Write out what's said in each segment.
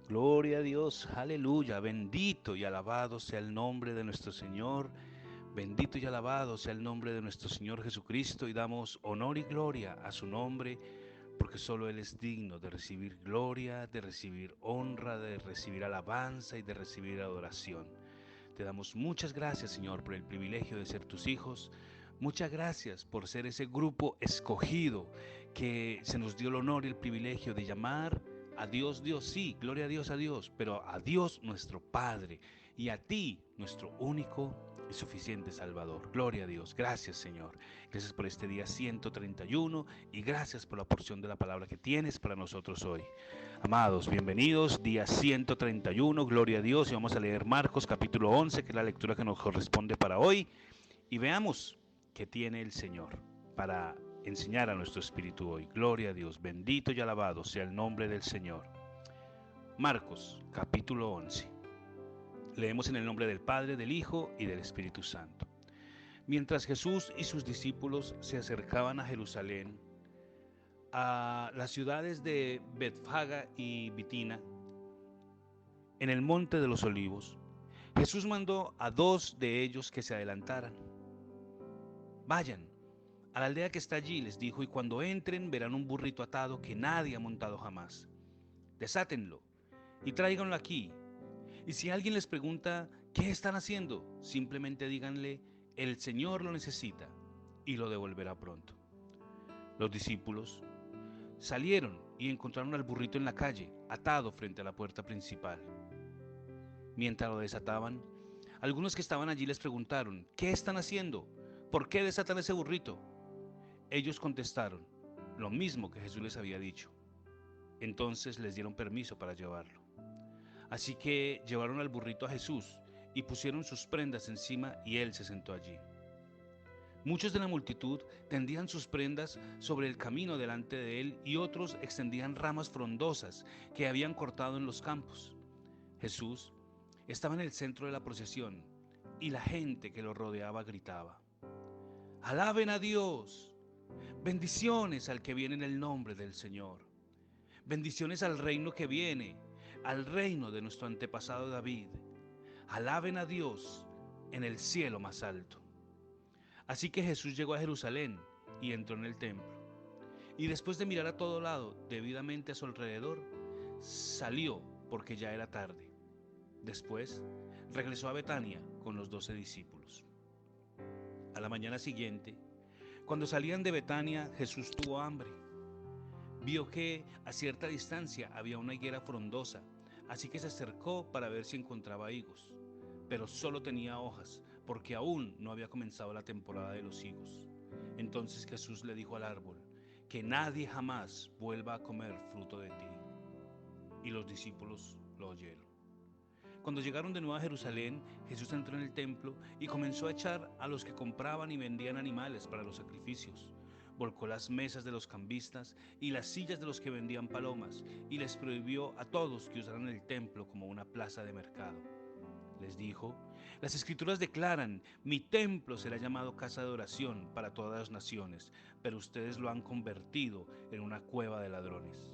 Gloria a Dios, aleluya, bendito y alabado sea el nombre de nuestro Señor, bendito y alabado sea el nombre de nuestro Señor Jesucristo y damos honor y gloria a su nombre porque solo Él es digno de recibir gloria, de recibir honra, de recibir alabanza y de recibir adoración. Te damos muchas gracias, Señor, por el privilegio de ser tus hijos. Muchas gracias por ser ese grupo escogido que se nos dio el honor y el privilegio de llamar a Dios, Dios, sí, gloria a Dios, pero a Dios nuestro Padre y a ti, nuestro único y suficiente Salvador. Gloria a Dios. Gracias, Señor. Gracias por este día 131 y gracias por la porción de la palabra que tienes para nosotros hoy. Amados, bienvenidos, día 131, gloria a Dios, y vamos a leer Marcos capítulo 11, que es la lectura que nos corresponde para hoy, y veamos qué tiene el Señor para enseñar a nuestro espíritu hoy. Gloria a Dios, bendito y alabado sea el nombre del Señor. Marcos capítulo 11. Leemos en el nombre del Padre, del Hijo y del Espíritu Santo. Mientras Jesús y sus discípulos se acercaban a Jerusalén, a las ciudades de Betfaga y Bitina, en el monte de los olivos, Jesús mandó a dos de ellos que se adelantaran. Vayan a la aldea que está allí, les dijo, y cuando entren verán un burrito atado que nadie ha montado jamás. Desátenlo y tráiganlo aquí. Y si alguien les pregunta qué están haciendo, simplemente díganle, el Señor lo necesita y lo devolverá pronto. Los discípulos salieron y encontraron al burrito en la calle, atado frente a la puerta principal. Mientras lo desataban, algunos que estaban allí les preguntaron, ¿qué están haciendo? ¿Por qué desatan ese burrito? Ellos contestaron, lo mismo que Jesús les había dicho. Entonces les dieron permiso para llevarlo. Así que llevaron al burrito a Jesús y pusieron sus prendas encima y él se sentó allí. Muchos de la multitud tendían sus prendas sobre el camino delante de él y otros extendían ramas frondosas que habían cortado en los campos. Jesús estaba en el centro de la procesión y la gente que lo rodeaba gritaba, ¡alaben a Dios! Bendiciones al que viene en el nombre del Señor. Bendiciones al reino que viene, al reino de nuestro antepasado David. Alaben a Dios en el cielo más alto. Así que Jesús llegó a Jerusalén y entró en el templo. Y después de mirar a todo lado, debidamente a su alrededor, salió porque ya era tarde. Después regresó a Betania con los 12 discípulos. A la mañana siguiente, cuando salían de Betania, Jesús tuvo hambre. Vio que a cierta distancia había una higuera frondosa, así que se acercó para ver si encontraba higos. Pero solo tenía hojas, porque aún no había comenzado la temporada de los higos. Entonces Jesús le dijo al árbol, que nadie jamás vuelva a comer fruto de ti. Y los discípulos lo oyeron. Cuando llegaron de nuevo a Jerusalén, Jesús entró en el templo y comenzó a echar a los que compraban y vendían animales para los sacrificios. Volcó las mesas de los cambistas y las sillas de los que vendían palomas y les prohibió a todos que usaran el templo como una plaza de mercado. Les dijo, las escrituras declaran, mi templo será llamado casa de oración para todas las naciones, pero ustedes lo han convertido en una cueva de ladrones.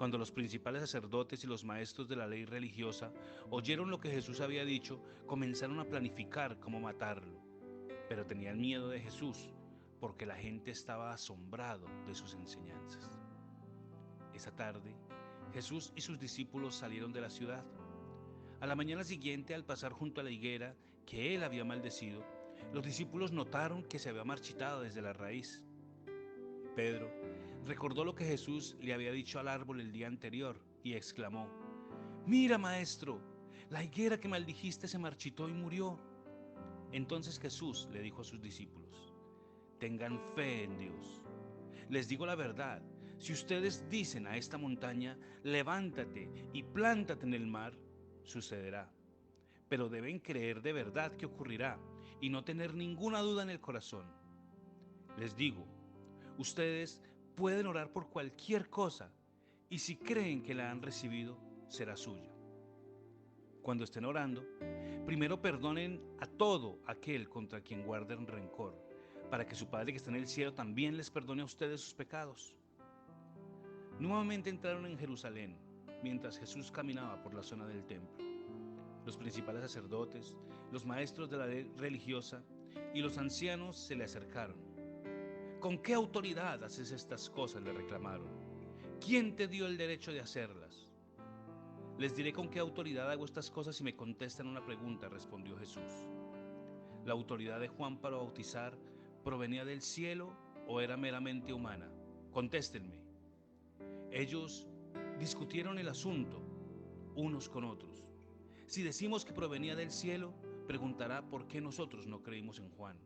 Cuando los principales sacerdotes y los maestros de la ley religiosa oyeron lo que Jesús había dicho, comenzaron a planificar cómo matarlo. Pero tenían miedo de Jesús, porque la gente estaba asombrado de sus enseñanzas. Esa tarde, Jesús y sus discípulos salieron de la ciudad. A la mañana siguiente, al pasar junto a la higuera que él había maldecido, los discípulos notaron que se había marchitado desde la raíz. Pedro recordó lo que Jesús le había dicho al árbol el día anterior y exclamó, «Mira, maestro, la higuera que maldijiste se marchitó y murió». Entonces Jesús le dijo a sus discípulos, «Tengan fe en Dios. Les digo la verdad, si ustedes dicen a esta montaña, levántate y plántate en el mar, sucederá. Pero deben creer de verdad que ocurrirá y no tener ninguna duda en el corazón. Les digo, ustedes pueden orar por cualquier cosa y si creen que la han recibido, será suya. Cuando estén orando, primero perdonen a todo aquel contra quien guarden rencor, para que su Padre que está en el cielo también les perdone a ustedes sus pecados. Nuevamente entraron en Jerusalén. mientras Jesús caminaba por la zona del templo. Los principales sacerdotes, los maestros de la ley religiosa y los ancianos se le acercaron. ¿Con qué autoridad haces estas cosas?, le reclamaron. ¿Quién te dio el derecho de hacerlas? Les diré con qué autoridad hago estas cosas si me contestan una pregunta, respondió Jesús. ¿La autoridad de Juan para bautizar provenía del cielo o era meramente humana? Contéstenme. Ellos discutieron el asunto unos con otros. Si decimos que provenía del cielo, preguntará por qué nosotros no creímos en Juan.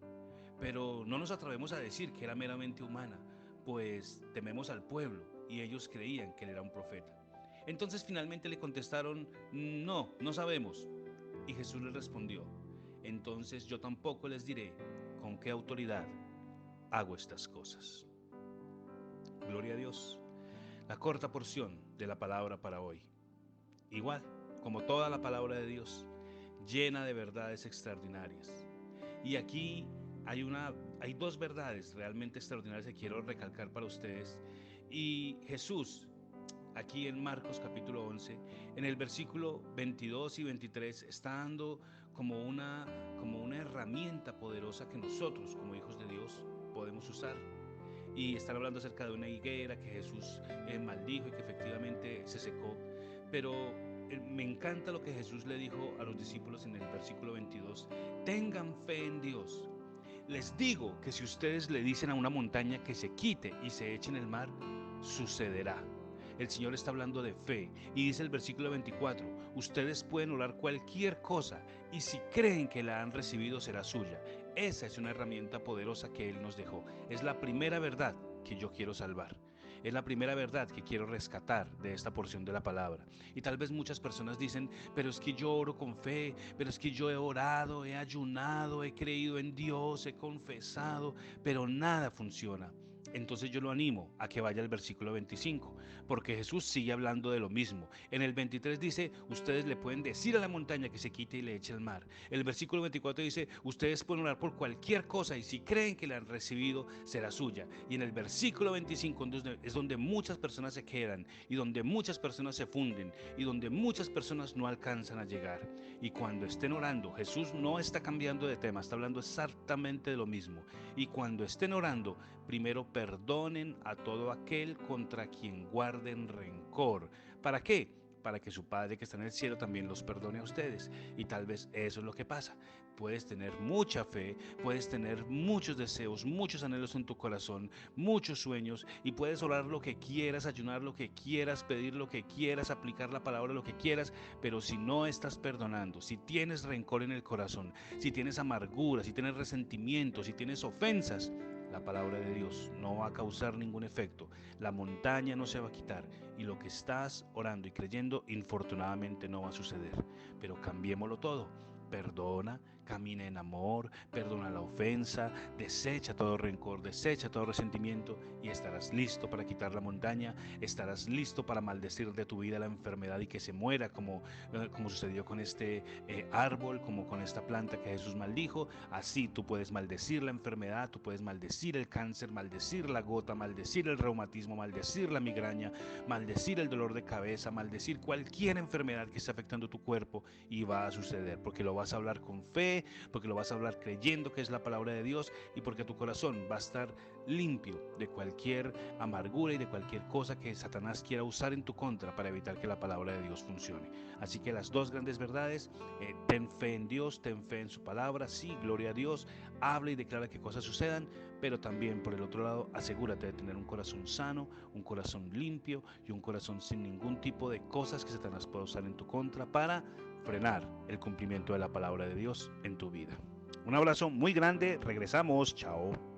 Pero no nos atrevemos a decir que era meramente humana, pues tememos al pueblo y ellos creían que él era un profeta. Entonces finalmente le contestaron, no sabemos. Y Jesús les respondió, entonces yo tampoco les diré con qué autoridad hago estas cosas. Gloria a Dios. La corta porción de la palabra para hoy. Igual, como toda la palabra de Dios, llena de verdades extraordinarias. Y aquí hay dos verdades realmente extraordinarias que quiero recalcar para ustedes. Y Jesús, aquí en Marcos capítulo 11, en el versículo 22 y 23, está dando como una herramienta poderosa que nosotros, como hijos de Dios, podemos usar. Y están hablando acerca de una higuera que Jesús maldijo y que efectivamente se secó. Pero me encanta lo que Jesús le dijo a los discípulos en el versículo 22. Tengan fe en Dios. Les digo que si ustedes le dicen a una montaña que se quite y se eche en el mar, sucederá. El Señor está hablando de fe y dice el versículo 24, ustedes pueden orar cualquier cosa y si creen que la han recibido será suya. Esa es una herramienta poderosa que Él nos dejó. Es la primera verdad que yo quiero salvar. Es la primera verdad que quiero rescatar de esta porción de la palabra. Y tal vez muchas personas dicen, pero es que yo oro con fe, pero es que yo he orado, he ayunado, he creído en Dios, he confesado, pero nada funciona. Entonces yo lo animo a que vaya al versículo 25, porque Jesús sigue hablando de lo mismo. En el 23 dice, ustedes le pueden decir a la montaña que se quite y le eche al mar. El versículo 24 dice, ustedes pueden orar por cualquier cosa y si creen que la han recibido, será suya. Y en el versículo 25 es donde muchas personas se quedan y donde muchas personas se funden y donde muchas personas no alcanzan a llegar. Y cuando estén orando, Jesús no está cambiando de tema, está hablando exactamente de lo mismo. Y cuando estén orando, primero perdonen a todo aquel contra quien guarden rencor. ¿Para qué? Para que su Padre que está en el cielo también los perdone a ustedes. Y tal vez eso es lo que pasa. Puedes tener mucha fe, puedes tener muchos deseos, muchos anhelos en tu corazón, muchos sueños y puedes orar lo que quieras, ayunar lo que quieras, pedir lo que quieras, aplicar la palabra lo que quieras, pero si no estás perdonando, si tienes rencor en el corazón, si tienes amargura, si tienes resentimiento, si tienes ofensas, la palabra de Dios no va a causar ningún efecto, la montaña no se va a quitar y lo que estás orando y creyendo infortunadamente no va a suceder. Pero cambiémoslo todo, perdona, camina en amor, perdona la ofensa, desecha todo rencor, desecha todo resentimiento y estarás listo para quitar la montaña, estarás listo para maldecir de tu vida la enfermedad y que se muera como sucedió con este árbol, como con esta planta que Jesús maldijo. Así tú puedes maldecir la enfermedad, tú puedes maldecir el cáncer, maldecir la gota, maldecir el reumatismo, maldecir la migraña, maldecir el dolor de cabeza, maldecir cualquier enfermedad que esté afectando tu cuerpo y va a suceder porque lo vas a hablar con fe, porque lo vas a hablar creyendo que es la palabra de Dios y porque tu corazón va a estar limpio de cualquier amargura y de cualquier cosa que Satanás quiera usar en tu contra para evitar que la palabra de Dios funcione. Así que las dos grandes verdades, ten fe en Dios, ten fe en su palabra, sí, gloria a Dios, habla y declara que cosas sucedan, pero también por el otro lado asegúrate de tener un corazón sano, un corazón limpio y un corazón sin ningún tipo de cosas que Satanás pueda usar en tu contra para frenar el cumplimiento de la palabra de Dios en tu vida. Un abrazo muy grande, regresamos, chao.